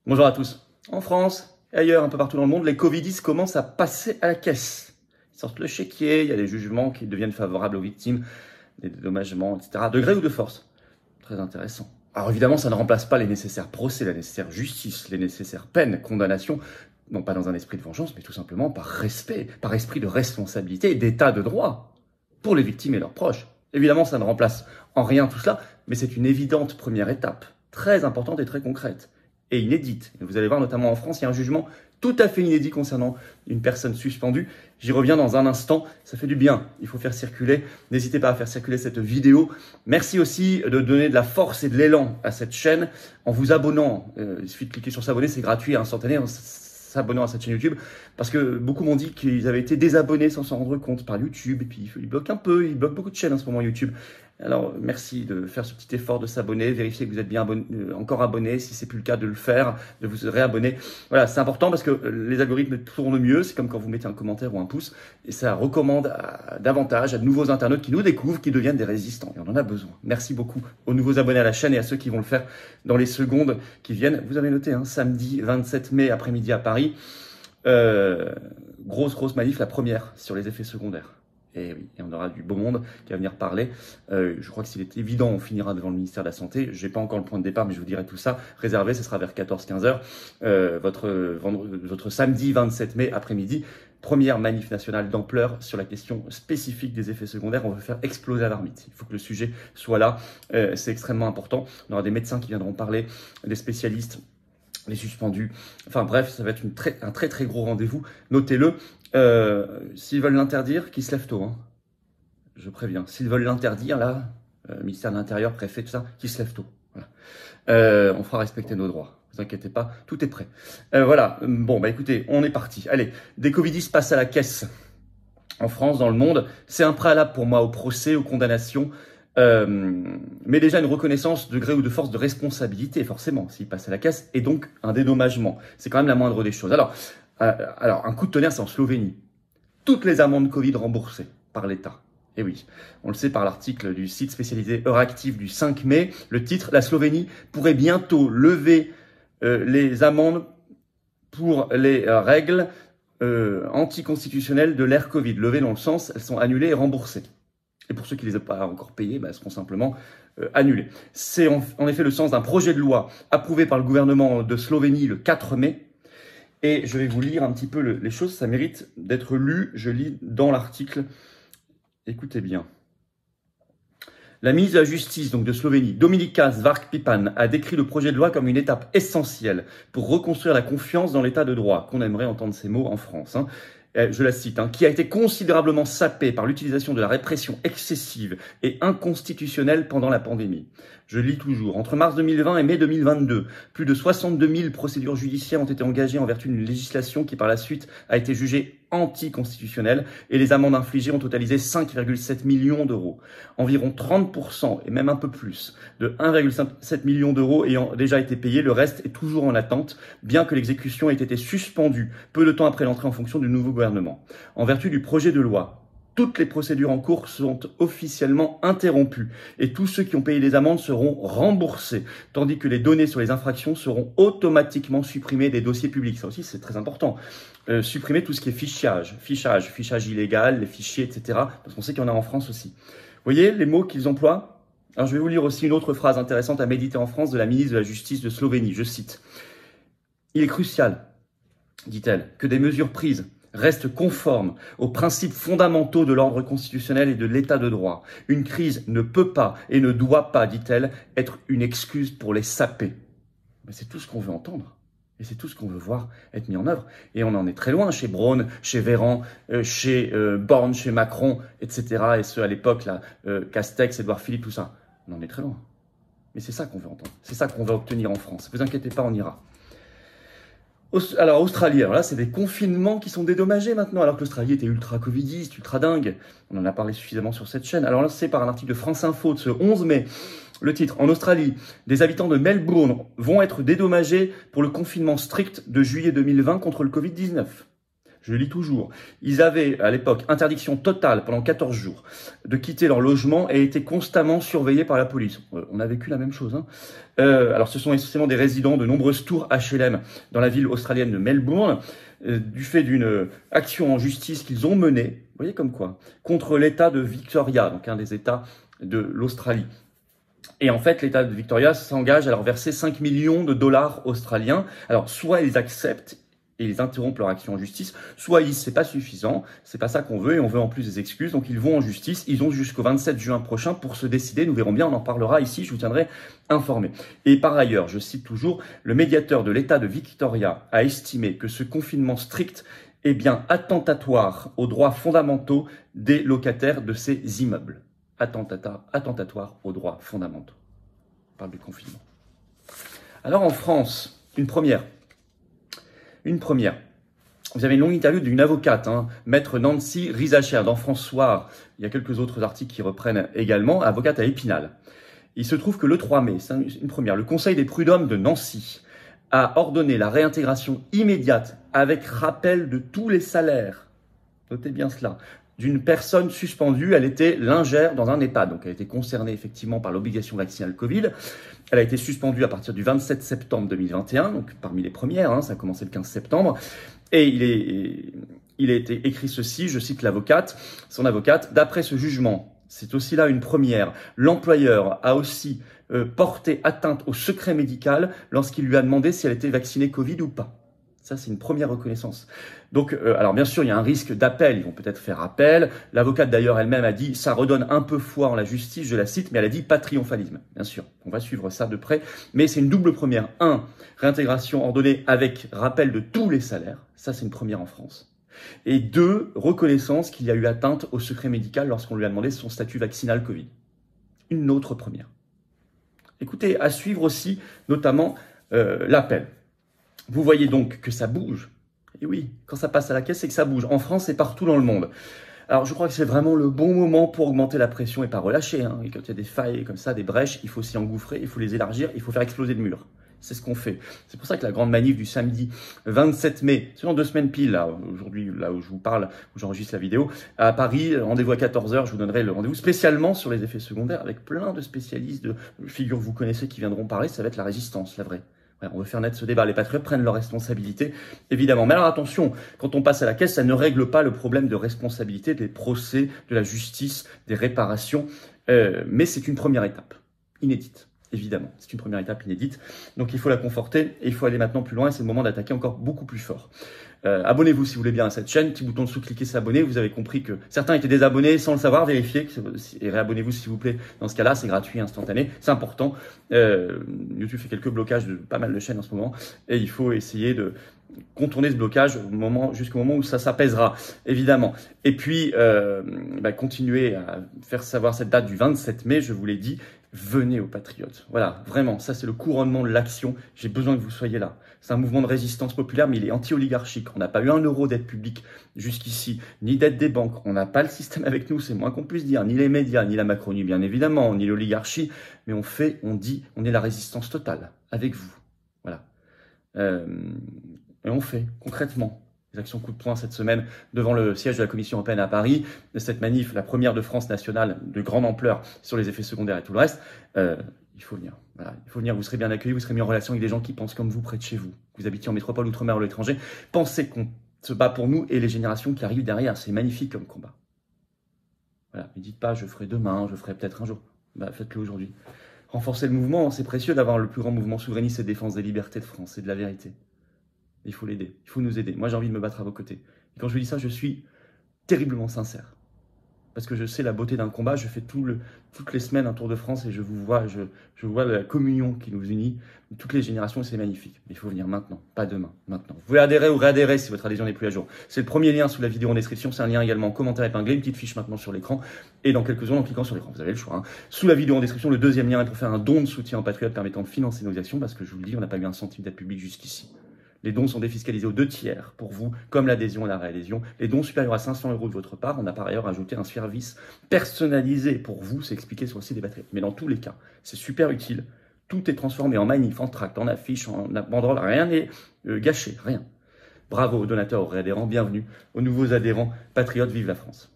Bonjour à tous. En France et ailleurs, un peu partout dans le monde, les Covidis commencent à passer à la caisse. Ils sortent le chéquier, il y a des jugements qui deviennent favorables aux victimes, des dédommagements, etc. De gré ou de force. Très intéressant. Alors évidemment, ça ne remplace pas les nécessaires procès, la nécessaire justice, les nécessaires peines, condamnations, non pas dans un esprit de vengeance, mais tout simplement par respect, par esprit de responsabilité et d'état de droit pour les victimes et leurs proches. Évidemment, ça ne remplace en rien tout cela, mais c'est une évidente première étape, très importante et très concrète, et inédite. Et vous allez voir, notamment en France, il y a un jugement tout à fait inédit concernant une personne suspendue. J'y reviens dans un instant, ça fait du bien, il faut faire circuler. N'hésitez pas à faire circuler cette vidéo. Merci aussi de donner de la force et de l'élan à cette chaîne en vous abonnant. Il suffit de cliquer sur s'abonner, c'est gratuit, instantané, s'abonnant à cette chaîne YouTube, parce que beaucoup m'ont dit qu'ils avaient été désabonnés sans s'en rendre compte par YouTube, et puis ils bloquent un peu, ils bloquent beaucoup de chaînes en ce moment YouTube. Alors merci de faire ce petit effort de s'abonner, vérifier que vous êtes bien encore abonné, si c'est plus le cas de le faire, de vous réabonner. Voilà, c'est important parce que les algorithmes tournent mieux, c'est comme quand vous mettez un commentaire ou un pouce, et ça recommande davantage à de nouveaux internautes qui nous découvrent, qui deviennent des résistants, et on en a besoin. Merci beaucoup aux nouveaux abonnés à la chaîne et à ceux qui vont le faire dans les secondes qui viennent. Vous avez noté, hein, samedi 27 mai après-midi à Paris, grosse manif, la première sur les effets secondaires. Et oui, et on aura du beau monde qui va venir parler. Je crois que s'il est évident, on finira devant le ministère de la Santé. Je n'ai pas encore le point de départ, mais je vous dirai tout ça. Réservé, ce sera vers 14-15 heures. Votre samedi 27 mai après-midi, première manif nationale d'ampleur sur la question spécifique des effets secondaires. On veut faire exploser la marmite. Il faut que le sujet soit là. C'est extrêmement important. On aura des médecins qui viendront parler, des spécialistes, les suspendus. Enfin bref, ça va être un très gros rendez-vous. Notez-le. S'ils veulent l'interdire, qu'ils se lèvent tôt. Hein. Je préviens. S'ils veulent l'interdire, là, ministère de l'Intérieur, préfet, tout ça, qu'ils se lèvent tôt. Voilà. On fera respecter nos droits. Ne vous inquiétez pas, tout est prêt. Voilà. Bon, bah écoutez, on est parti. Allez, des Covidis passent à la caisse. En France, dans le monde, c'est un préalable pour moi au procès, aux condamnations. Mais déjà une reconnaissance de gré ou de force de responsabilité, forcément, s'il passe à la caisse, et donc un dédommagement. C'est quand même la moindre des choses. Alors, un coup de tonnerre, c'est en Slovénie. Toutes les amendes Covid remboursées par l'État. Et oui, on le sait par l'article du site spécialisé Euractiv du 5 mai. Le titre, la Slovénie pourrait bientôt lever les amendes pour les règles anticonstitutionnelles de l'ère Covid. Levées dans le sens, elles sont annulées et remboursées. Et pour ceux qui ne les ont pas encore payées, elles seront simplement annulées. C'est en effet le sens d'un projet de loi approuvé par le gouvernement de Slovénie le 4 mai. Et je vais vous lire un petit peu les choses, ça mérite d'être lu. Je lis dans l'article. Écoutez bien. La ministre de la Justice donc de Slovénie, Dominika Švarc-Pipan, a décrit le projet de loi comme une étape essentielle pour reconstruire la confiance dans l'état de droit, qu'on aimerait entendre ces mots en France. Hein. Je la cite, qui a été considérablement sapé par l'utilisation de la répression excessive et inconstitutionnelle pendant la pandémie. Je lis toujours. Entre mars 2020 et mai 2022, plus de 62 000 procédures judiciaires ont été engagées en vertu d'une législation qui par la suite a été jugée anticonstitutionnelle et les amendes infligées ont totalisé 5,7 millions d'euros. Environ 30% et même un peu plus de 1,7 million d'euros ayant déjà été payés, le reste est toujours en attente, bien que l'exécution ait été suspendue peu de temps après l'entrée en fonction du nouveau gouvernement. En vertu du projet de loi, toutes les procédures en cours sont officiellement interrompues et tous ceux qui ont payé les amendes seront remboursés, tandis que les données sur les infractions seront automatiquement supprimées des dossiers publics. Ça aussi, c'est très important. Supprimer tout ce qui est fichage illégal, les fichiers, etc. Parce qu'on sait qu'il y en a en France aussi. Vous voyez les mots qu'ils emploient? Alors, je vais vous lire aussi une autre phrase intéressante à méditer en France de la ministre de la Justice de Slovénie. Je cite. « Il est crucial, dit-elle, que des mesures prises restent conformes aux principes fondamentaux de l'ordre constitutionnel et de l'état de droit. Une crise ne peut pas et ne doit pas, dit-elle, être une excuse pour les saper. » Mais c'est tout ce qu'on veut entendre. Et c'est tout ce qu'on veut voir être mis en œuvre. Et on en est très loin chez Braun, chez Véran, chez Borne, chez Macron, etc. Et ceux à l'époque, là, Castex, Édouard Philippe, tout ça. On en est très loin. Mais c'est ça qu'on veut entendre. C'est ça qu'on veut obtenir en France. Ne vous inquiétez pas, on ira. Alors, Australie, alors là, c'est des confinements qui sont dédommagés maintenant, alors que l'Australie était ultra covidiste, ultra dingue. On en a parlé suffisamment sur cette chaîne. Alors là, c'est par un article de France Info de ce 11 mai. Le titre, en Australie, des habitants de Melbourne vont être dédommagés pour le confinement strict de juillet 2020 contre le Covid-19. Je lis toujours. Ils avaient, à l'époque, interdiction totale pendant 14 jours de quitter leur logement et étaient constamment surveillés par la police. On a vécu la même chose. Hein. Alors, ce sont essentiellement des résidents de nombreuses tours HLM dans la ville australienne de Melbourne, du fait d'une action en justice qu'ils ont menée, vous voyez comme quoi, contre l'État de Victoria, donc un des États de l'Australie. Et en fait, l'État de Victoria s'engage à leur verser 5 millions de dollars australiens. Alors, soit ils acceptent et ils interrompent leur action en justice, soit ils disent c'est pas suffisant, c'est pas ça qu'on veut et on veut en plus des excuses, donc ils vont en justice, ils ont jusqu'au 27 juin prochain pour se décider, nous verrons bien, on en parlera ici, je vous tiendrai informé. Et par ailleurs, je cite toujours, le médiateur de l'État de Victoria a estimé que ce confinement strict est bien attentatoire aux droits fondamentaux des locataires de ces immeubles. Attentatoire aux droits fondamentaux. On parle du confinement. Alors en France, une première. Vous avez une longue interview d'une avocate, maître Nancy Rizacher, dans François. Il y a quelques autres articles qui reprennent également, avocate à Épinal. Il se trouve que le 3 mai, c'est une première, le Conseil des prud'hommes de Nancy a ordonné la réintégration immédiate avec rappel de tous les salaires. Notez bien cela. D'une personne suspendue, elle était lingère dans un EHPAD, donc elle était concernée effectivement par l'obligation vaccinale Covid. Elle a été suspendue à partir du 27 septembre 2021, donc parmi les premières, ça a commencé le 15 septembre. Et il a été écrit ceci, je cite l'avocate, son avocate, d'après ce jugement, c'est aussi là une première, l'employeur a aussi porté atteinte au secret médical lorsqu'il lui a demandé si elle était vaccinée Covid ou pas. Ça, c'est une première reconnaissance. Donc, alors bien sûr, il y a un risque d'appel. Ils vont peut-être faire appel. L'avocate, d'ailleurs, elle-même a dit, ça redonne un peu foi en la justice, je la cite, mais elle a dit pas triomphalisme. Bien sûr, on va suivre ça de près. Mais c'est une double première. 1, réintégration ordonnée avec rappel de tous les salaires. Ça, c'est une première en France. Et 2, reconnaissance qu'il y a eu atteinte au secret médical lorsqu'on lui a demandé son statut vaccinal Covid. Une autre première. Écoutez, à suivre aussi, notamment, l'appel. Vous voyez donc que ça bouge. Et oui, quand ça passe à la caisse, c'est que ça bouge. En France et partout dans le monde. Alors, je crois que c'est vraiment le bon moment pour augmenter la pression et pas relâcher. Et quand il y a des failles comme ça, des brèches, il faut s'y engouffrer, il faut les élargir, il faut faire exploser le mur. C'est ce qu'on fait. C'est pour ça que la grande manif du samedi 27 mai, c'est dans 2 semaines pile, là, aujourd'hui, là où je vous parle, où j'enregistre la vidéo, à Paris, rendez-vous à 14h, je vous donnerai le rendez-vous spécialement sur les effets secondaires avec plein de spécialistes, de figures que vous connaissez qui viendront parler, ça va être la résistance, la vraie. Ouais, on veut faire naître ce débat. Les patriotes prennent leurs responsabilités, évidemment. Mais alors attention, quand on passe à la caisse, ça ne règle pas le problème de responsabilité des procès, de la justice, des réparations. Mais c'est une première étape, inédite, évidemment. C'est une première étape inédite. Donc il faut la conforter et il faut aller maintenant plus loin. Et c'est le moment d'attaquer encore beaucoup plus fort. Abonnez-vous si vous voulez bien à cette chaîne. Petit bouton dessous, cliquez s'abonner. Vous avez compris que certains étaient désabonnés sans le savoir. Vérifiez et réabonnez-vous s'il vous plaît. Dans ce cas-là, c'est gratuit, instantané. C'est important. YouTube fait quelques blocages de pas mal de chaînes en ce moment. Et il faut essayer de contourner ce blocage jusqu'au moment où ça s'apaisera, évidemment. Et puis, continuez à faire savoir cette date du 27 mai, je vous l'ai dit. Venez aux Patriotes. Voilà, vraiment, ça c'est le couronnement de l'action. J'ai besoin que vous soyez là. C'est un mouvement de résistance populaire, mais il est anti-oligarchique. On n'a pas eu 1 euro d'aide publique jusqu'ici, ni d'aide des banques. On n'a pas le système avec nous, c'est moins qu'on puisse dire. Ni les médias, ni la Macronie, bien évidemment, ni l'oligarchie. Mais on dit, on est la résistance totale, avec vous. Voilà. Et on fait, concrètement. Les actions coup de poing cette semaine devant le siège de la Commission européenne à Paris, cette manif, la première de France nationale de grande ampleur sur les effets secondaires et tout le reste, il faut venir. Voilà, il faut venir, vous serez bien accueillis, vous serez mis en relation avec des gens qui pensent comme vous près de chez vous. Vous habitez en métropole, outre-mer ou à l'étranger, pensez qu'on se bat pour nous et les générations qui arrivent derrière. C'est magnifique comme combat. Voilà, ne dites pas je ferai demain, je ferai peut-être un jour. Faites-le aujourd'hui. Renforcer le mouvement, c'est précieux d'avoir le plus grand mouvement souverainiste et de défense des libertés de France et de la vérité. Il faut l'aider, il faut nous aider. Moi, j'ai envie de me battre à vos côtés. Et quand je vous dis ça, je suis terriblement sincère. Parce que je sais la beauté d'un combat. Je fais toutes les semaines un tour de France et je vous vois, je vois la communion qui nous unit. Toutes les générations, c'est magnifique. Mais il faut venir maintenant, pas demain, maintenant. Vous pouvez adhérer ou réadhérer si votre adhésion n'est plus à jour. C'est le premier lien sous la vidéo en description. C'est un lien également en commentaire épinglé, une petite fiche maintenant sur l'écran. Et dans quelques secondes, en cliquant sur l'écran, vous avez le choix. Sous la vidéo en description, le deuxième lien est pour faire un don de soutien aux patriotes permettant de financer nos actions. Parce que je vous le dis, on n'a pas eu un centime d'aide publique jusqu'ici. Les dons sont défiscalisés aux 2 tiers pour vous, comme l'adhésion et la réadhésion. Les dons supérieurs à 500 € de votre part, on a par ailleurs ajouté un service personnalisé pour vous, c'est expliqué sur le site des Patriotes. Mais dans tous les cas, c'est super utile. Tout est transformé en manif, en tract, en affiche, en banderole, rien n'est gâché, rien. Bravo aux donateurs, aux réadhérents, bienvenue aux nouveaux adhérents patriotes, vive la France.